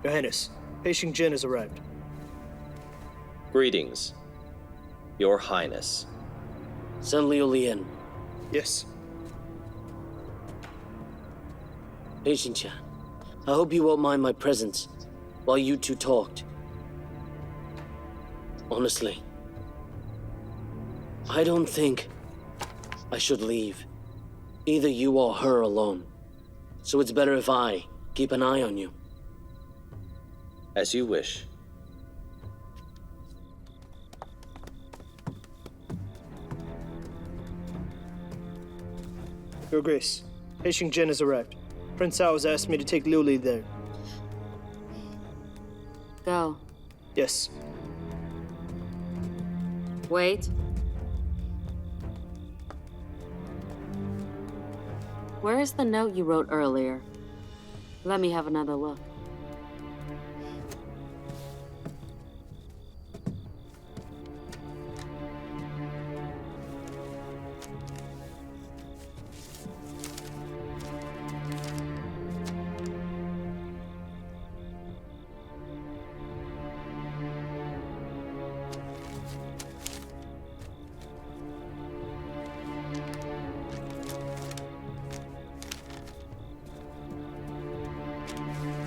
Your Highness, Pei Xingjian has arrived. Greetings, Your Highness. Send Liuli in. Yes. Pei Xingjian, I hope you won't mind my presence while you two talked. Honestly, I don't think I should leave either you or her alone. So it's better if I keep an eye on you. As you wish. Your Grace, Pei Xingjian has arrived. Prince Hao has asked me to take Liuli there. Go. Yes. Wait. Where is the note you wrote earlier? Let me have another look.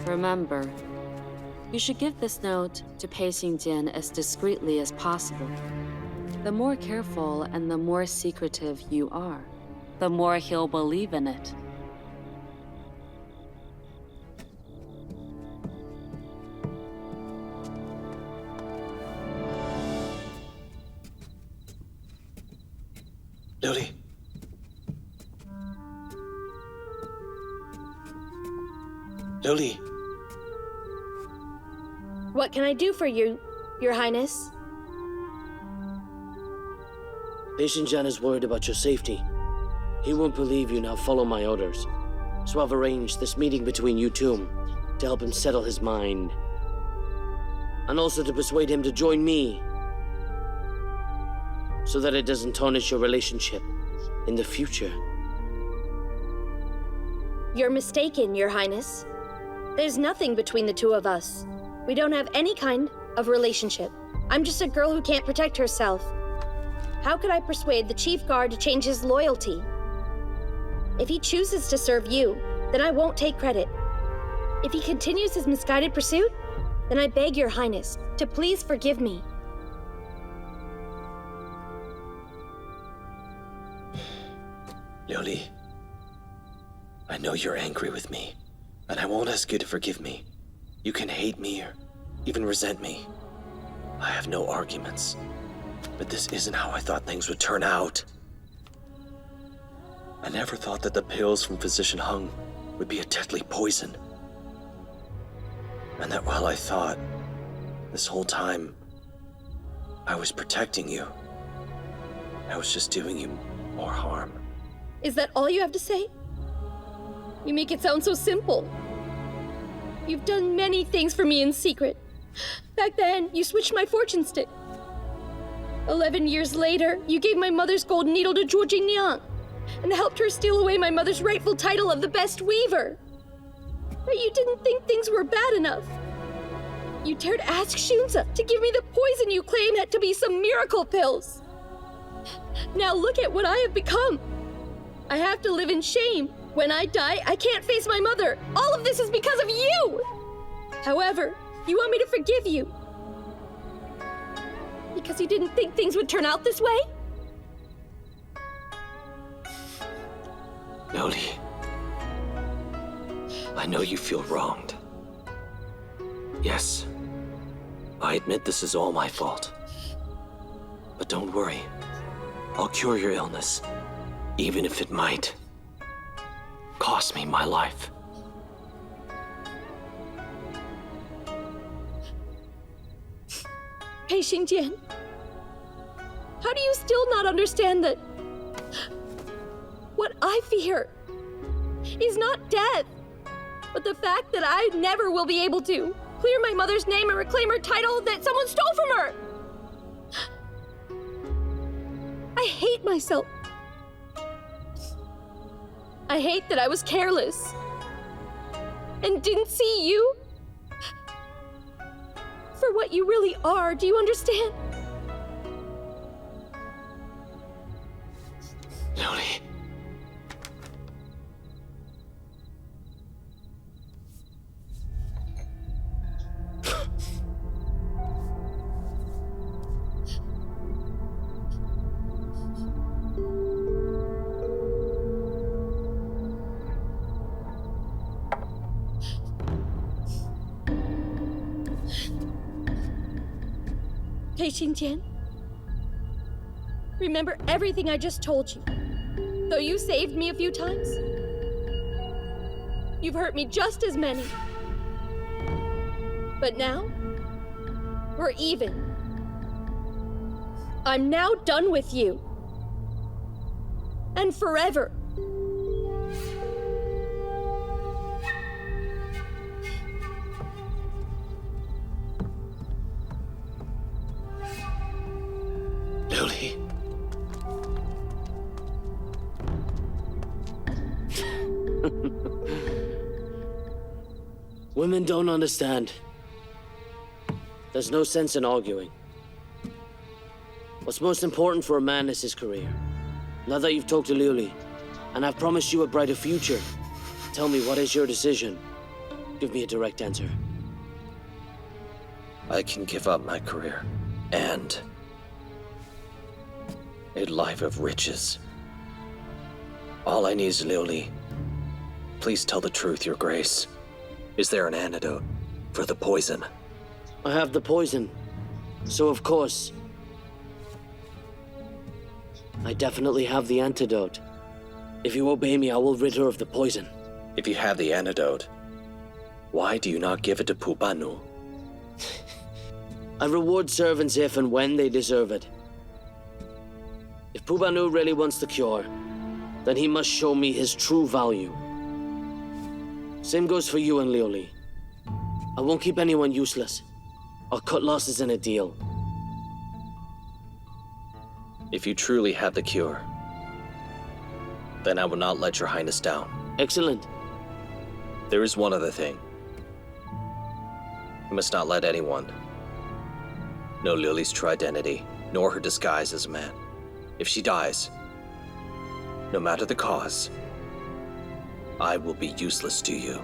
Remember, you should give this note to Pei Xingjian as discreetly as possible. The more careful and the more secretive you are, the more he'll believe in it. Liuli. Liuli. What can I do for you, Your Highness? Pei Xingjian is worried about your safety. He won't believe you now. Follow my orders. So I've arranged this meeting between you two to help him settle his mind. And also to persuade him to join me, so that it doesn't tarnish your relationship in the future. You're mistaken, Your Highness. There's nothing between the two of us. We don't have any kind of relationship. I'm just a girl who can't protect herself. How could I persuade the Chief Guard to change his loyalty? If he chooses to serve you, then I won't take credit. If he continues his misguided pursuit, then I beg Your Highness to please forgive me. Liuli, I know you're angry with me, and I won't ask you to forgive me. You can hate me or even resent me. I have no arguments, but this isn't how I thought things would turn out. I never thought that the pills from Physician Hung would be a deadly poison. And that while I thought, this whole time, I was protecting you, I was just doing you more harm. Is that all you have to say? You make it sound so simple. You've done many things for me in secret. Back then, you switched my fortune stick. 11 years later, you gave my mother's golden needle to Zhuo Jinniang and helped her steal away my mother's rightful title of the best weaver. But you didn't think things were bad enough. You dared ask Shunza to give me the poison you claim had to be some miracle pills. Now look at what I have become. I have to live in shame. When I die, I can't face my mother. All of this is because of you! However, you want me to forgive you. Because you didn't think things would turn out this way? Liuli, I know you feel wronged. Yes, I admit this is all my fault. But don't worry, I'll cure your illness, even if it might cost me my life. Pei Xingjian, how do you still not understand that what I fear is not death, but the fact that I never will be able to clear my mother's name and reclaim her title that someone stole from her? I hate myself. I hate that I was careless and didn't see you for what you really are, do you understand? Liuli. Pei Xingjian, remember everything I just told you. Though you saved me a few times, you've hurt me just as many. But now, we're even. I'm now done with you. And forever. Liuli. Women don't understand. There's no sense in arguing. What's most important for a man is his career. Now that you've talked to Liuli, and I've promised you a brighter future, tell me, what is your decision? Give me a direct answer. I can give up my career and a life of riches. All I need is Liuli. Please tell the truth, Your Grace. Is there an antidote for the poison? I have the poison, so of course, I definitely have the antidote. If you obey me, I will rid her of the poison. If you have the antidote, why do you not give it to Pu Banu? I reward servants if and when they deserve it. If Pu Banu really wants the cure, then he must show me his true value. Same goes for you and Liuli. I won't keep anyone useless. I'll cut losses in a deal. If you truly have the cure, then I will not let Your Highness down. Excellent. There is one other thing. You must not let anyone know Liuli's true identity, nor her disguise as a man. If she dies, no matter the cause, I will be useless to you.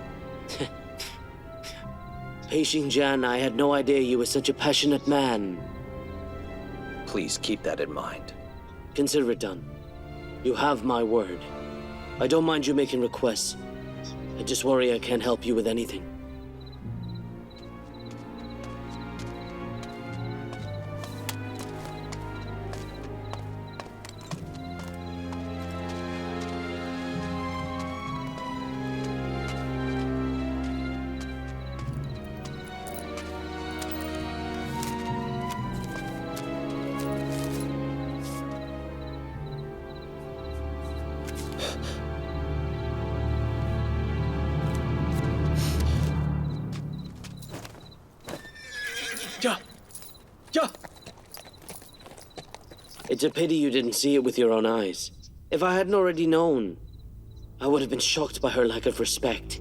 Pei Xingjian, I had no idea you were such a passionate man. Please keep that in mind. Consider it done. You have my word. I don't mind you making requests. I just worry I can't help you with anything. It's a pity you didn't see it with your own eyes. If I hadn't already known, I would have been shocked by her lack of respect.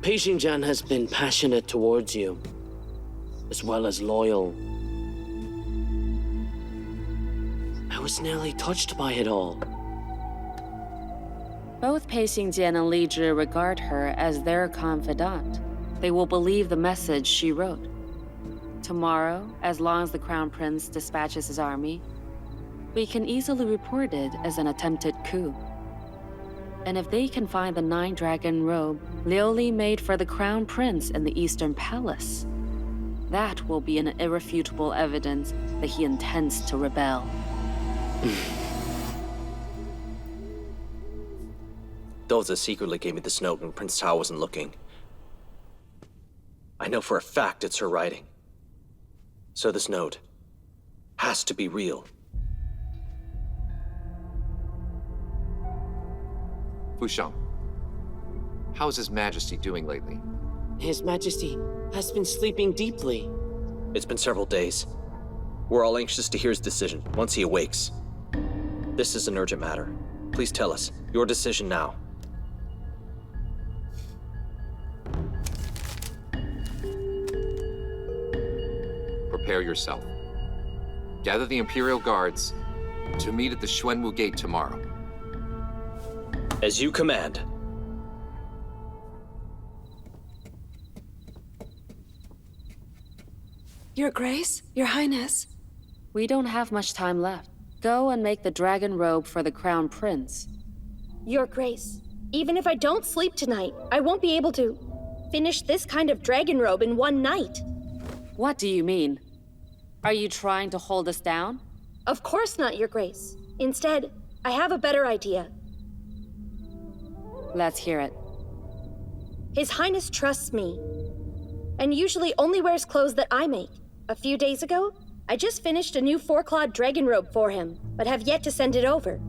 Pei Xingjian has been passionate towards you, as well as loyal. I was nearly touched by it all. Both Pei Xingjian and Li Zhi regard her as their confidant. They will believe the message she wrote. Tomorrow, as long as the Crown Prince dispatches his army, we can easily report it as an attempted coup. And if they can find the 9-dragon robe Liuli made for the Crown Prince in the Eastern Palace, that will be an irrefutable evidence that he intends to rebel. Doza secretly gave me this note when Prince Tao wasn't looking. I know for a fact it's her writing. So this note has to be real. Fusheng, how is His Majesty doing lately? His Majesty has been sleeping deeply. It's been several days. We're all anxious to hear his decision once he awakes. This is an urgent matter. Please tell us your decision now. Prepare yourself. Gather the Imperial Guards to meet at the Xuanwu Gate tomorrow. As you command. Your Grace, Your Highness. We don't have much time left. Go and make the dragon robe for the Crown Prince. Your Grace, even if I don't sleep tonight, I won't be able to finish this kind of dragon robe in one night. What do you mean? Are you trying to hold us down? Of course not, Your Grace. Instead, I have a better idea. Let's hear it. His Highness trusts me, and usually only wears clothes that I make. A few days ago, I just finished a new 4-clawed dragon robe for him, but have yet to send it over.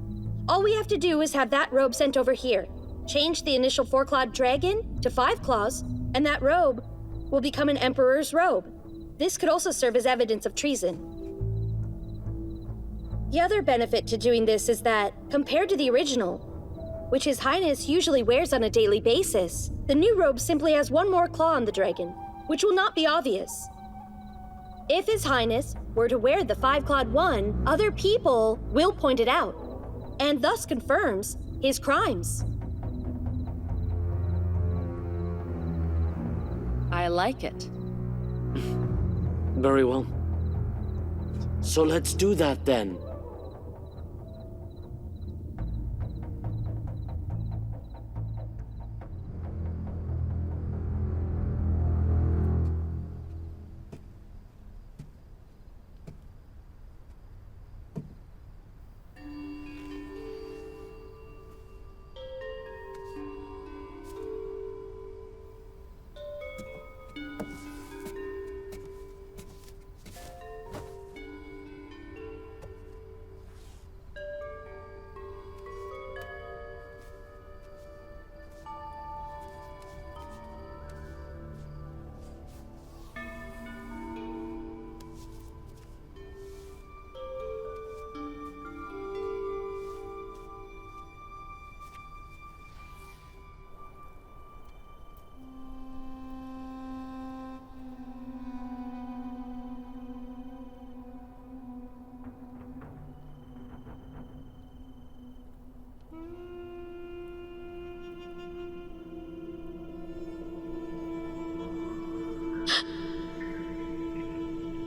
All we have to do is have that robe sent over here, change the initial 4-clawed dragon to 5 claws, and that robe will become an emperor's robe. This could also serve as evidence of treason. The other benefit to doing this is that, compared to the original, which His Highness usually wears on a daily basis, the new robe simply has 1 more claw on the dragon, which will not be obvious. If His Highness were to wear the 5-clawed one, other people will point it out, and thus confirms his crimes. I like it. Very well. So let's do that then.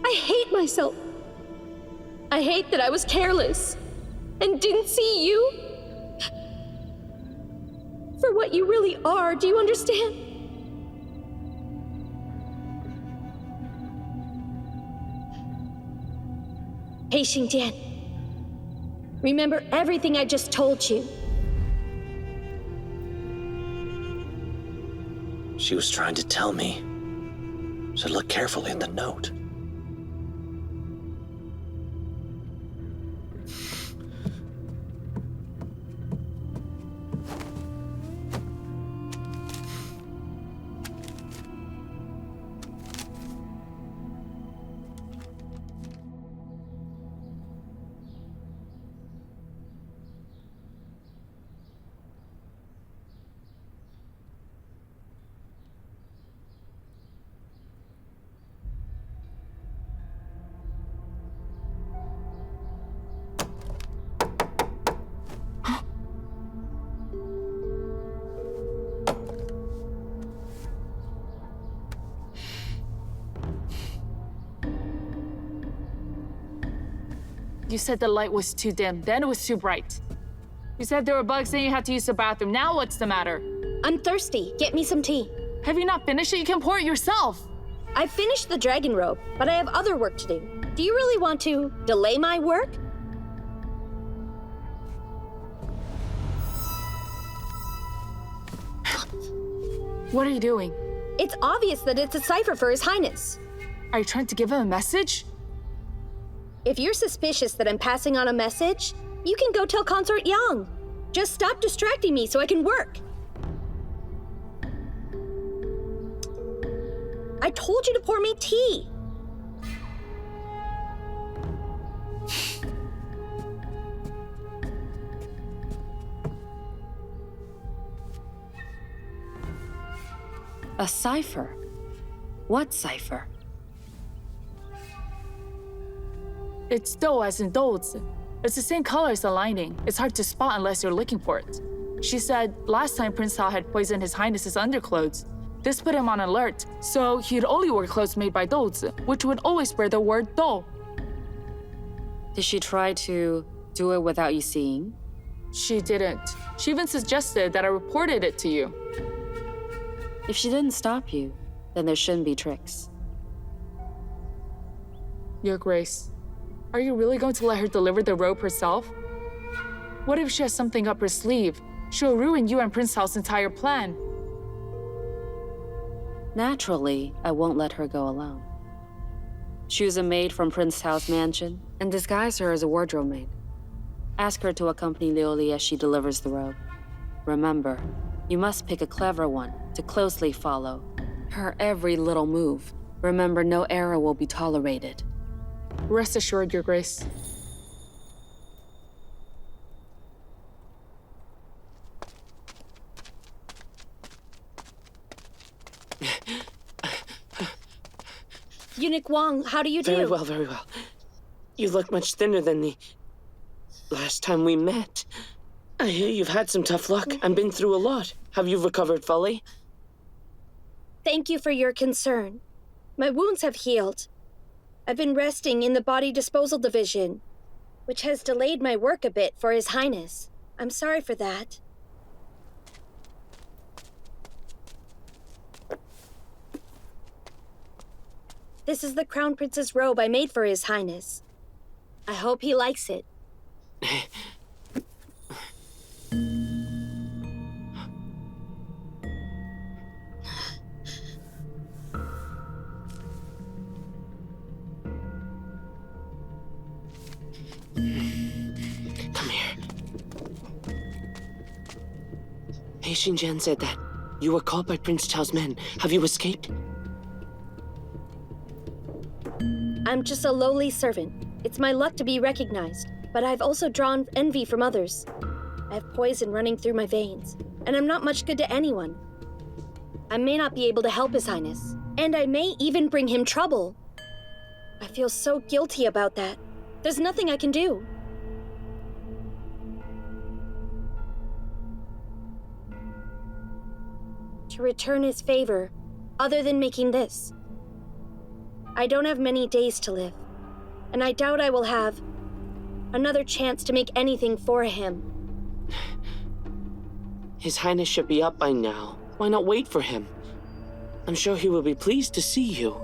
I hate myself. I hate that I was careless and didn't see you for what you really are. Do you understand? Pei Xingjian, remember everything I just told you. She was trying to tell me. Should look carefully at the note. You said the light was too dim, then it was too bright. You said there were bugs, then you had to use the bathroom. Now what's the matter? I'm thirsty. Get me some tea. Have you not finished it? You can pour it yourself. I've finished the dragon robe, but I have other work to do. Do you really want to delay my work? What are you doing? It's obvious that it's a cipher for His Highness. Are you trying to give him a message? If you're suspicious that I'm passing on a message, you can go tell Consort Yang. Just stop distracting me so I can work. I told you to pour me tea. A cipher? What cipher? It's Dou as in Douzi. It's the same color as the lining. It's hard to spot unless you're looking for it. She said last time Prince Cao had poisoned His Highness's underclothes. This put him on alert, so he'd only wear clothes made by Douzi, which would always bear the word Dou. Did she try to do it without you seeing? She didn't. She even suggested that I reported it to you. If she didn't stop you, then there shouldn't be tricks. Your Grace, are you really going to let her deliver the robe herself? What if she has something up her sleeve? She'll ruin you and Prince Cao's entire plan. Naturally, I won't let her go alone. Choose a maid from Prince Cao's mansion and disguise her as a wardrobe maid. Ask her to accompany Liuli as she delivers the robe. Remember, you must pick a clever one to closely follow her every little move. Remember, no error will be tolerated. Rest assured, Your Grace. Eunuch Wang, how do you do? Very well, very well. You look much thinner than the last time we met. I hear you've had some tough luck and been through a lot. Have you recovered fully? Thank you for your concern. My wounds have healed. I've been resting in the body disposal division, which has delayed my work a bit for His Highness. I'm sorry for that. This is the Crown Prince's robe I made for His Highness. I hope he likes it. Come here. Pei Xingjian said that you were caught by Prince Cao's men. Have you escaped? I'm just a lowly servant. It's my luck to be recognized, but I've also drawn envy from others. I have poison running through my veins, and I'm not much good to anyone. I may not be able to help His Highness, and I may even bring him trouble. I feel so guilty about that. There's nothing I can do. To return his favor, other than making this. I don't have many days to live, and I doubt I will have another chance to make anything for him. His Highness should be up by now. Why not wait for him? I'm sure he will be pleased to see you.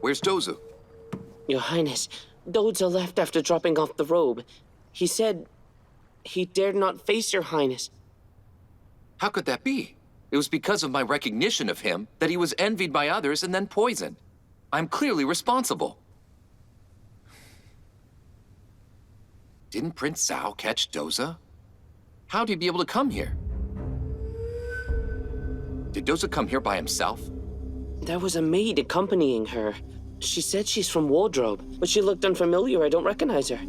Where's Dozu? Your Highness, Douzi left after dropping off the robe. He said he dared not face Your Highness. How could that be? It was because of my recognition of him that he was envied by others and then poisoned. I'm clearly responsible. Didn't Prince Cao catch Doza? How'd he be able to come here? Did Doza come here by himself? There was a maid accompanying her. She said she's from Wardrobe, but she looked unfamiliar. I don't recognize her.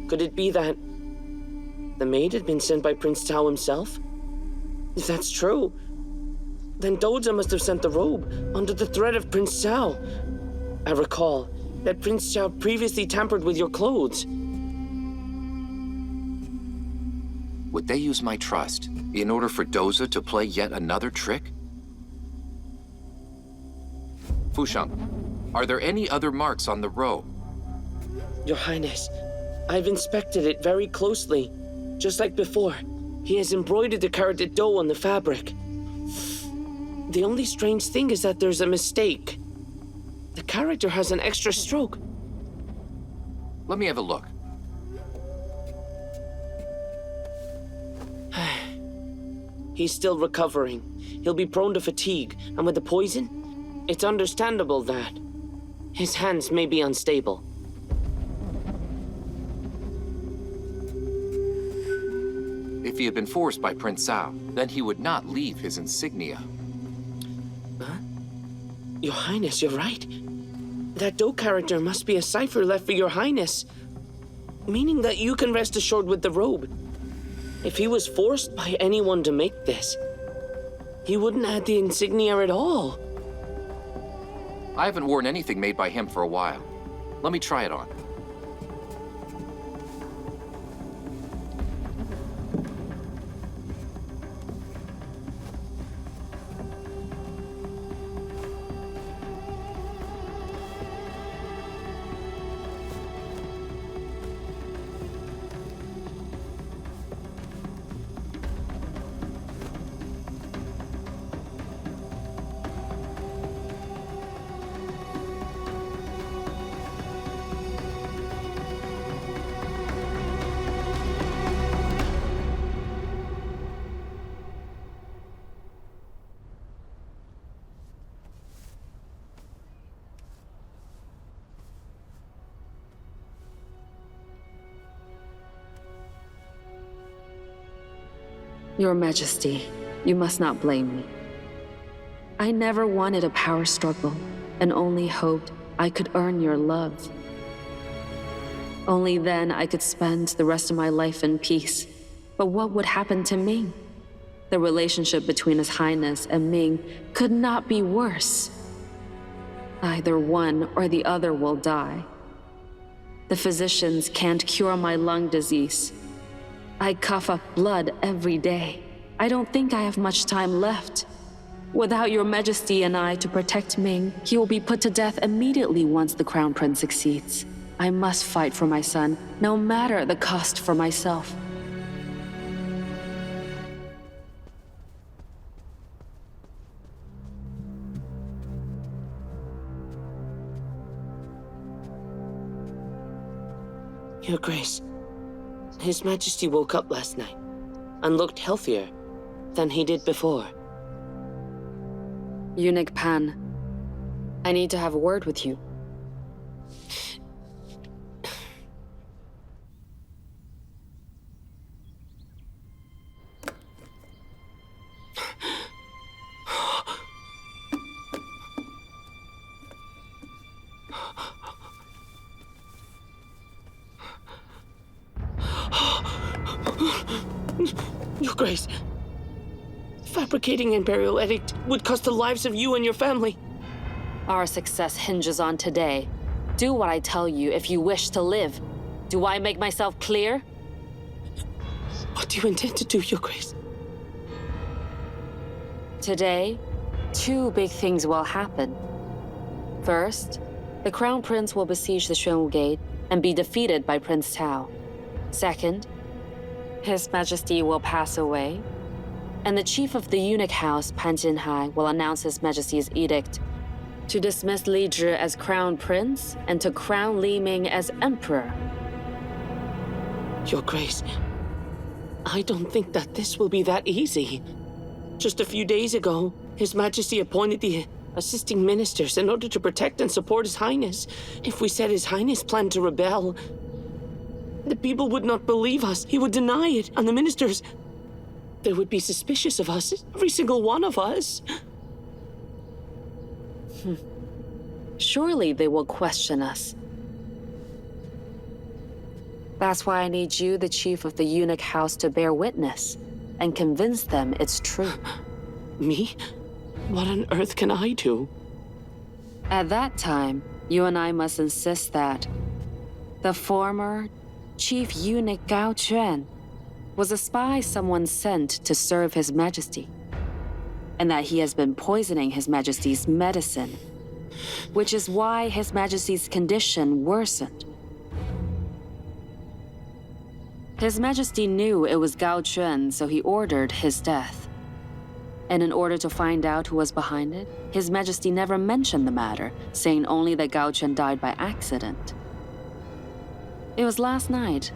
Could it be that the maid had been sent by Prince Cao himself? If that's true, then Douzi must have sent the robe under the threat of Prince Cao. I recall that Prince Cao previously tampered with your clothes. Would they use my trust in order for Doza to play yet another trick? Fusheng, are there any other marks on the robe? Your Highness, I've inspected it very closely. Just like before, he has embroidered the carrot dough on the fabric. The only strange thing is that there's a mistake. The character has an extra stroke. Let me have a look. He's still recovering. He'll be prone to fatigue, and with the poison, it's understandable that his hands may be unstable. If he had been forced by Prince Cao, then he would not leave his insignia. Huh? Your Highness, you're right. That Do character must be a cipher left for your highness, meaning that you can rest assured with the robe. If he was forced by anyone to make this, he wouldn't add the insignia at all. I haven't worn anything made by him for a while. Let me try it on. Your Majesty, you must not blame me. I never wanted a power struggle, and only hoped I could earn your love. Only then I could spend the rest of my life in peace. But what would happen to Ming? The relationship between His Highness and Ming could not be worse. Either one or the other will die. The physicians can't cure my lung disease. I cough up blood every day. I don't think I have much time left. Without your Majesty and I to protect Ming, he will be put to death immediately once the Crown Prince succeeds. I must fight for my son, no matter the cost for myself. Your Grace, His Majesty woke up last night and looked healthier than he did before. Eunuch Pan, I need to have a word with you. Your Grace, fabricating Imperial Edict would cost the lives of you and your family. Our success hinges on today. Do what I tell you if you wish to live. Do I make myself clear? What do you intend to do, Your Grace? Today, two big things will happen. First, the Crown Prince will besiege the Xuanwu Gate and be defeated by Prince Tao. Second, His Majesty will pass away, and the chief of the eunuch house, Pan Jinhai, will announce His Majesty's edict to dismiss Li Zhi as Crown Prince and to crown Li Ming as Emperor. Your Grace, I don't think that this will be that easy. Just a few days ago, His Majesty appointed the assisting ministers in order to protect and support His Highness. If we said His Highness planned to rebel, the people would not believe us. He would deny it, and the ministers, they would be suspicious of us, every single one of us. Surely they will question us. That's why I need you, the chief of the eunuch house, to bear witness and convince them it's true. Me? What on earth can I do? At that time, you and I must insist that the former Chief Eunuch Gao Quan was a spy someone sent to serve His Majesty, and that he has been poisoning His Majesty's medicine, which is why His Majesty's condition worsened. His Majesty knew it was Gao Quan, so he ordered his death. And in order to find out who was behind it, His Majesty never mentioned the matter, saying only that Gao Quan died by accident. It was last night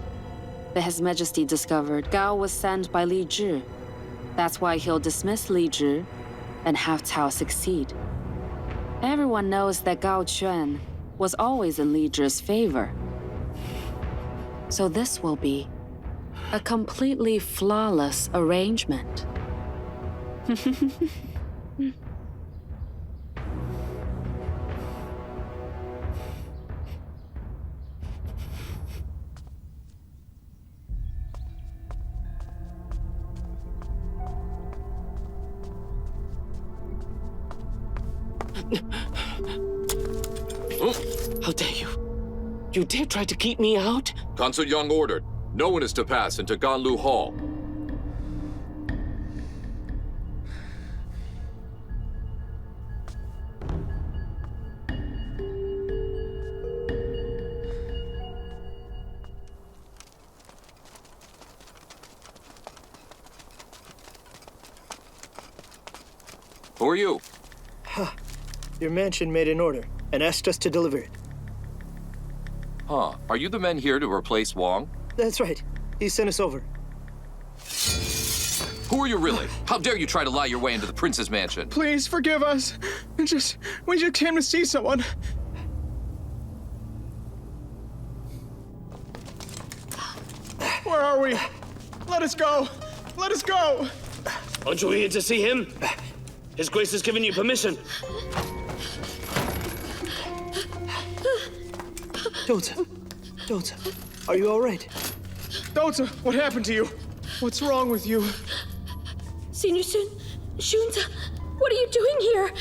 that His Majesty discovered Gao was sent by Li Zhi. That's why he'll dismiss Li Zhi and have Cao succeed. Everyone knows that Gao Quan was always in Li Zhi's favor. So this will be a completely flawless arrangement. How dare you? You dare try to keep me out? Consort Yang ordered. No one is to pass into Ganlu Hall. Who are you? Your mansion made an order and asked us to deliver it. Huh. Are you the men here to replace Wong? That's right. He sent us over. Who are you really? How dare you try to lie your way into the prince's mansion? Please forgive us. We just came to see someone. Where are we? Let us go. Let us go. Aren't you here to see him? His Grace has given you permission. Dota, are you all right? Dota, what happened to you? What's wrong with you? Senior Shunza, what are you doing here?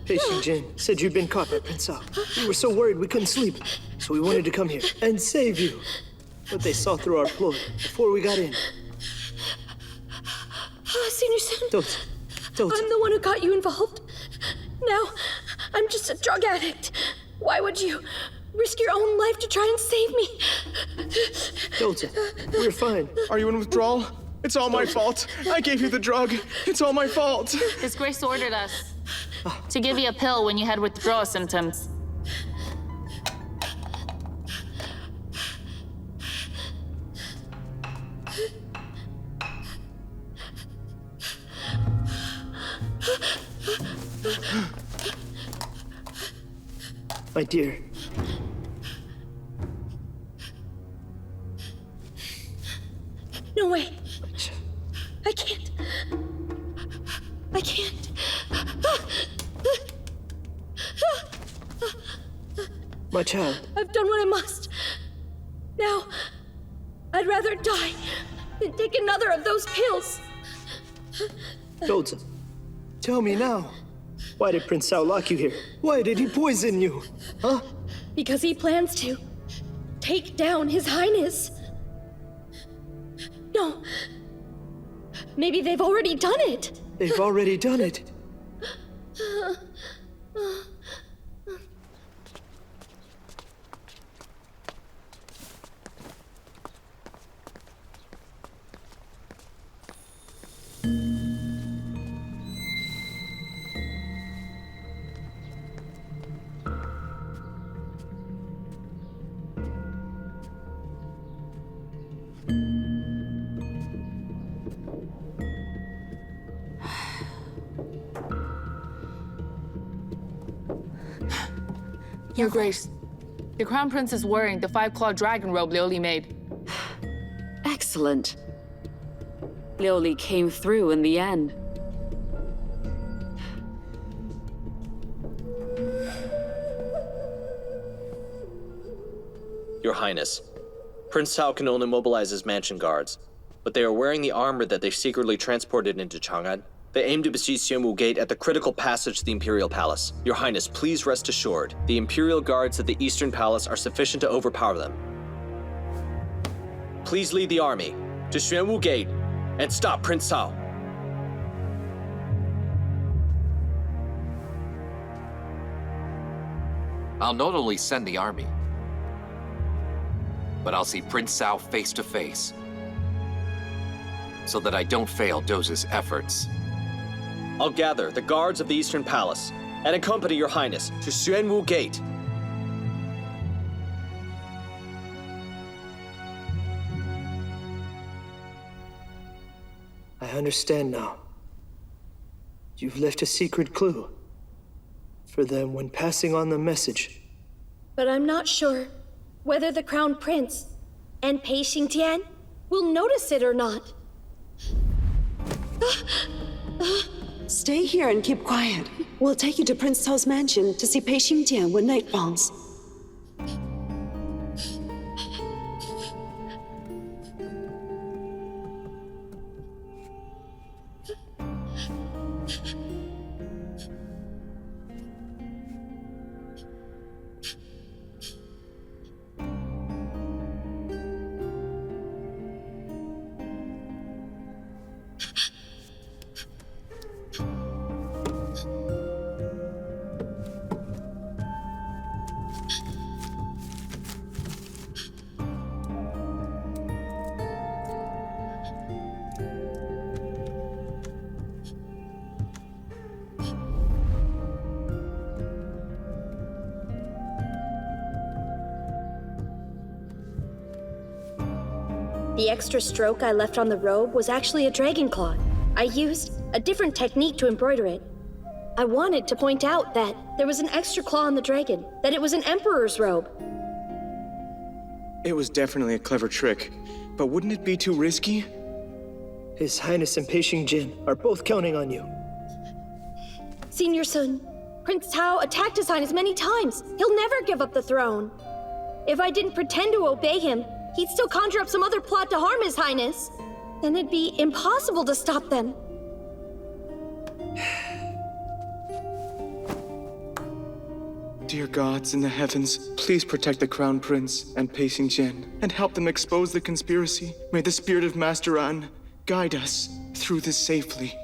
Pei Xingjian said you'd been caught by Prince Hao. We were so worried we couldn't sleep, so we wanted to come here and save you. But they saw through our ploy before we got in. Senior Sun, Dota. I'm the one who got you involved. Now, I'm just a drug addict. Why would you risk your own life to try and save me? Dota, we're fine. Are you in withdrawal? It's all my fault. I gave you the drug. It's all my fault. His Grace ordered us to give you a pill when you had withdrawal symptoms. My dear. No way. I can't. I can't. My child. I've done what I must. Now, I'd rather die than take another of those pills. Dota, tell me now. Why did Prince Hao lock you here? Why did he poison you? Huh? Because he plans to take down His Highness. No. Maybe they've already done it. They've already done it. Your Grace, the Crown Prince is wearing the 5-clawed dragon robe Liuli made. Excellent. Liuli came through in the end. Your Highness, Prince Hao can only mobilize his mansion guards, but they are wearing the armor that they secretly transported into Chang'an. They aim to besiege Xuanwu Gate at the critical passage to the Imperial Palace. Your Highness, please rest assured, the Imperial Guards at the Eastern Palace are sufficient to overpower them. Please lead the army to Xuanwu Gate and stop Prince Hao. I'll not only send the army, but I'll see Prince Hao face to face, so that I don't fail Doza's efforts. I'll gather the guards of the Eastern Palace and accompany Your Highness to Xuanwu Gate. I understand now. You've left a secret clue for them when passing on the message. But I'm not sure whether the Crown Prince and Pei Xingjian will notice it or not. Stay here and keep quiet. We'll take you to Prince Hao's mansion to see Pei Xingjian when night falls. The extra stroke I left on the robe was actually a dragon claw. I used a different technique to embroider it. I wanted to point out that there was an extra claw on the dragon, that it was an emperor's robe. It was definitely a clever trick, but wouldn't it be too risky? His Highness and Pei Xingjian are both counting on you. Senior son, Prince Tao attacked His Highness many times. He'll never give up the throne. If I didn't pretend to obey him, he'd still conjure up some other plot to harm His Highness. Then it'd be impossible to stop them. Dear gods in the heavens, please protect the Crown Prince and Pei Xingjian and help them expose the conspiracy. May the spirit of Master An guide us through this safely.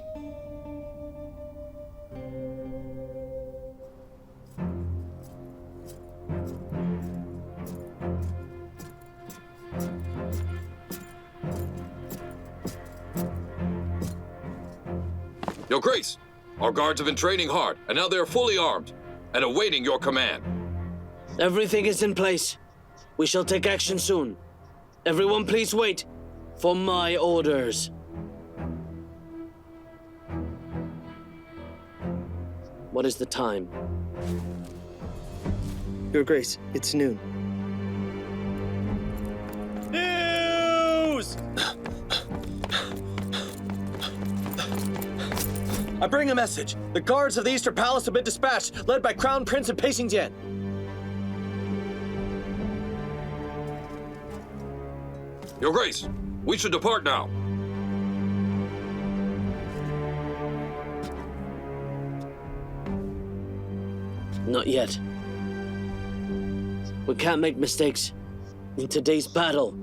Your Grace, our guards have been training hard, and now they're fully armed and awaiting your command. Everything is in place. We shall take action soon. Everyone please wait for my orders. What is the time? Your Grace, it's noon. News! I bring a message. The guards of the Eastern Palace have been dispatched, led by Crown Prince and Pei Xingjian. Your Grace, we should depart now. Not yet. We can't make mistakes in today's battle.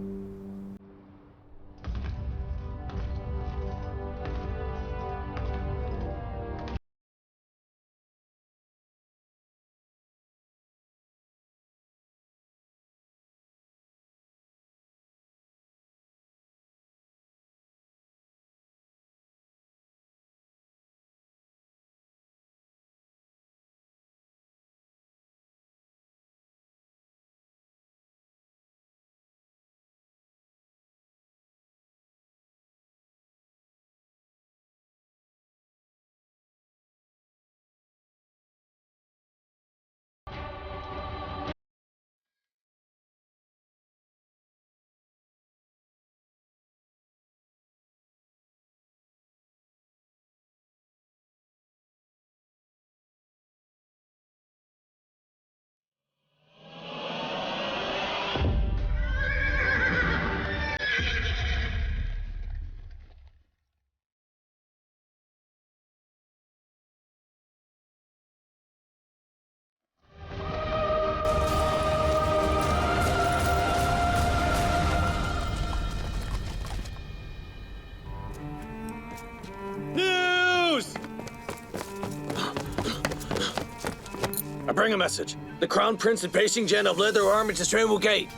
I bring a message. The Crown Prince and Pei Xingjian have led their army to Shangfu Gate.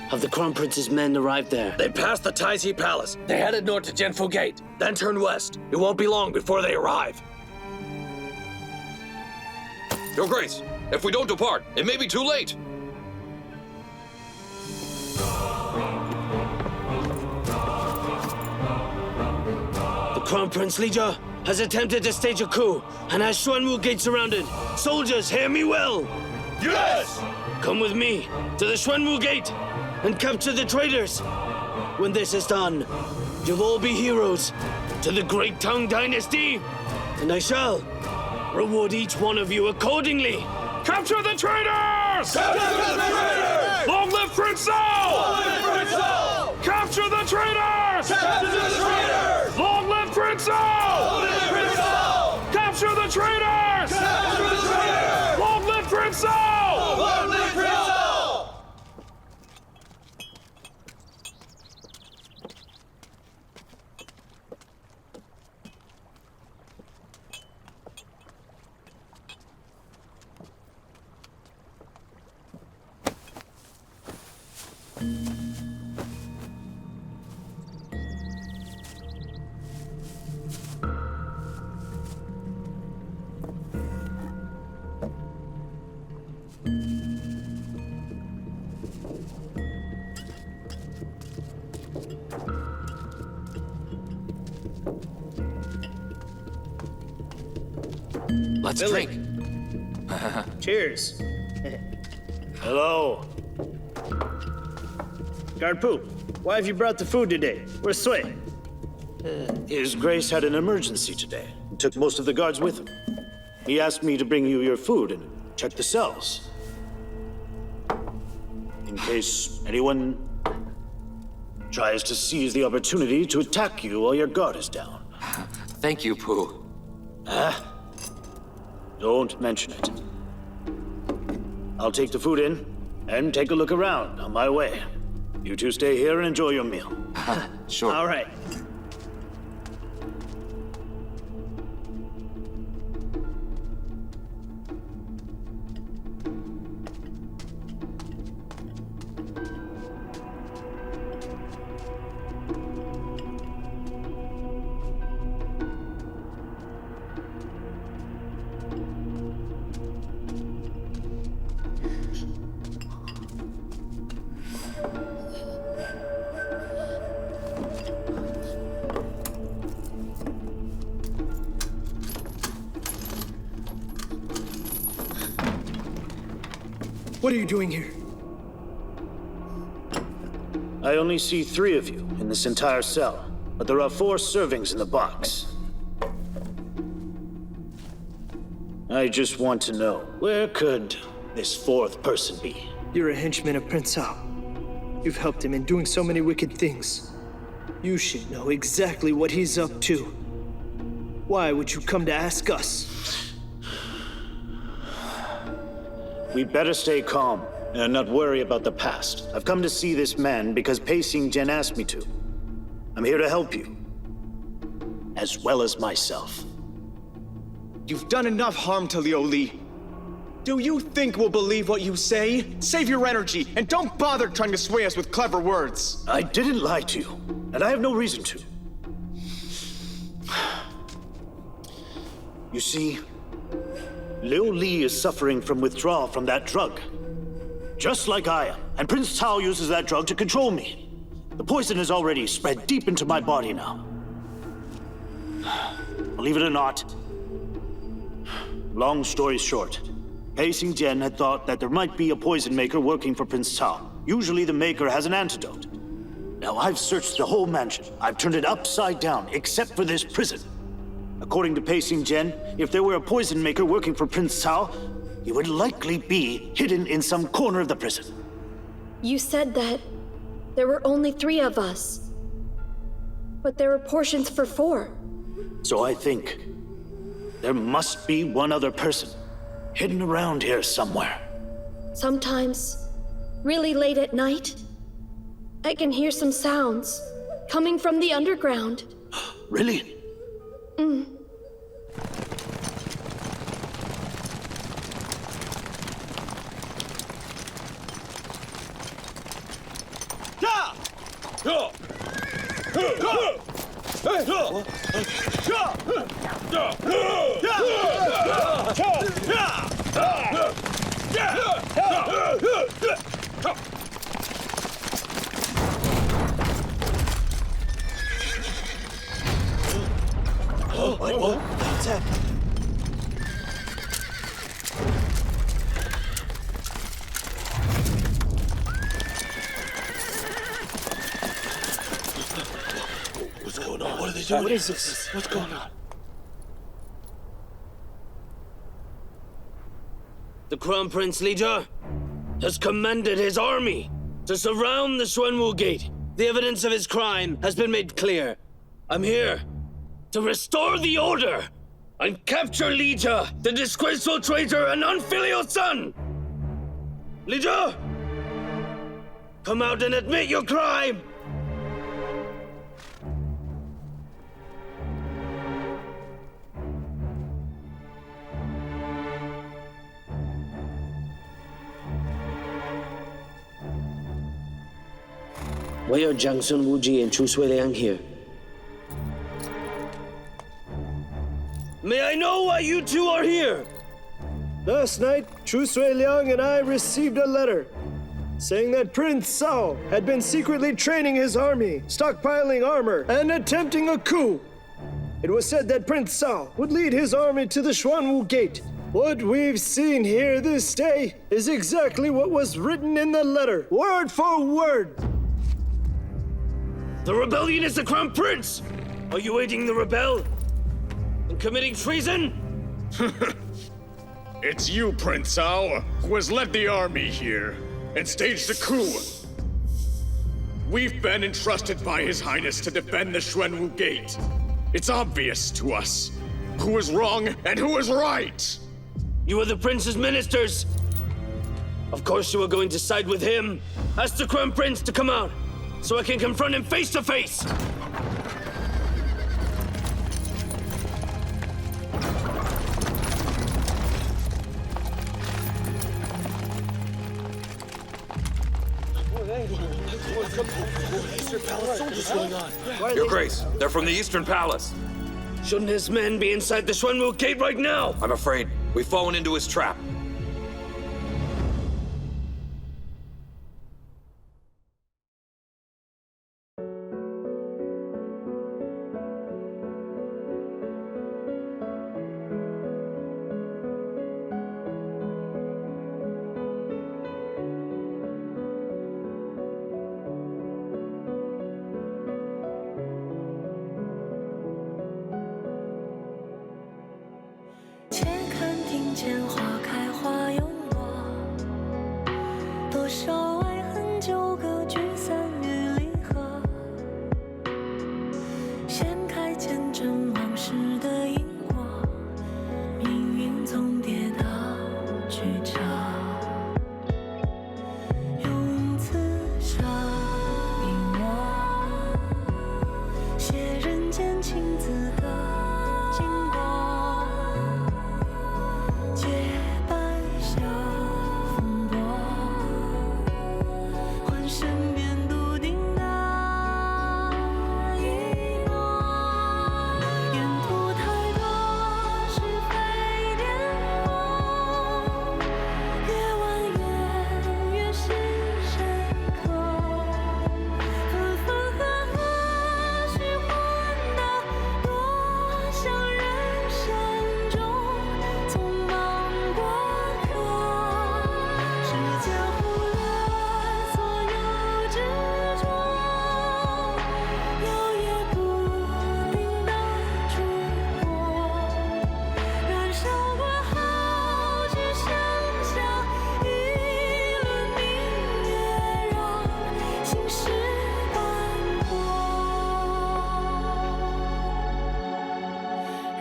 Have the Crown Prince's men arrived there? They passed the Taizong Palace. They headed north to Jianfu Gate, then turned west. It won't be long before they arrive. Your Grace, if we don't depart, it may be too late. The Crown Prince Li Zhi has attempted to stage a coup and has Shangfu Gate surrounded. Soldiers, hear me well. Yes! Come with me to the Shangfu Gate and capture the traitors. When this is done, you'll all be heroes to the Great Tang Dynasty, and I shall reward each one of you accordingly. Capture the traitors! Capture the traitors! Long live Prince Zhao! Long live Prince Zhao! Capture the traitors! Capture the traitors! Long live Prince Zhao! Long live Prince Zhao! Capture the traitors! Capture the traitors! Long live Prince Zhao! Long live Prince Zhao! Let's drink. Cheers. Hello. Guard Poop, why have you brought the food today? Where's Sui? His Grace had an emergency today and took most of the guards with him. He asked me to bring you your food and check the cells. In case anyone tries to seize the opportunity to attack you while your guard is down. Thank you, Pooh. Don't mention it. I'll take the food in and take a look around on my way. You two stay here and enjoy your meal. Sure. All right. What are you doing here? I only see 3 of you in this entire cell, but there are 4 servings in the box. I just want to know, where could this 4th person be? You're a henchman of Prince Hao. You've helped him in doing so many wicked things. You should know exactly what he's up to. Why would you come to ask us? We better stay calm and not worry about the past. I've come to see this man because Pei Xingjian asked me to. I'm here to help you, as well as myself. You've done enough harm to Liu Li. Do you think we'll believe what you say? Save your energy, and don't bother trying to sway us with clever words. I didn't lie to you, and I have no reason to. You see, Liu Li is suffering from withdrawal from that drug. Just like I am, and Prince Tao uses that drug to control me. The poison has already spread deep into my body now. Believe it or not, long story short, Pei Xingjian had thought that there might be a poison maker working for Prince Tao. Usually the maker has an antidote. Now I've searched the whole mansion. I've turned it upside down, except for this prison. According to Pei Xingjian, if there were a poison maker working for Prince Tao, he would likely be hidden in some corner of the prison. You said that there were only 3 of us. But there were portions for 4. So I think there must be one other person hidden around here somewhere. Sometimes, really late at night, I can hear some sounds coming from the underground. Really? What's happening? What's going on? What are they doing? What is this? What's going on? The Crown Prince Li Zhi has commanded his army to surround the Xuanwu Gate. The evidence of his crime has been made clear. I'm here to restore the order and capture Li Zhi, the disgraceful traitor and unfilial son! Li Zhi! Come out and admit your crime! Why are Jiangsun Wuji and Chu Suiliang here? May I know why you two are here? Last night, Chu Suiliang and I received a letter saying that Prince Cao had been secretly training his army, stockpiling armor, and attempting a coup. It was said that Prince Cao would lead his army to the Xuanwu Gate. What we've seen here this day is exactly what was written in the letter, word for word. The rebellion is the Crown Prince! Are you aiding the rebel? And committing treason? It's you, Prince Cao, who has led the army here and staged the coup. We've been entrusted by His Highness to defend the Xuanwu Gate. It's obvious to us who is wrong and who is right. You are the Prince's ministers. Of course you are going to side with him. Ask the Crown Prince to come out, so I can confront him face to face. Your Grace, they're from the Eastern Palace. Shouldn't his men be inside the Xuanwu Gate right now? I'm afraid we've fallen into his trap.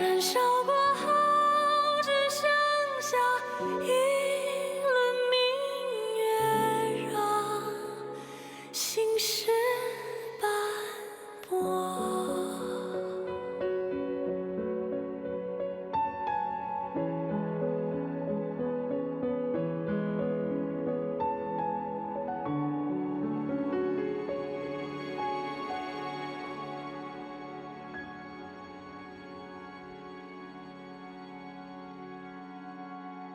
燃烧。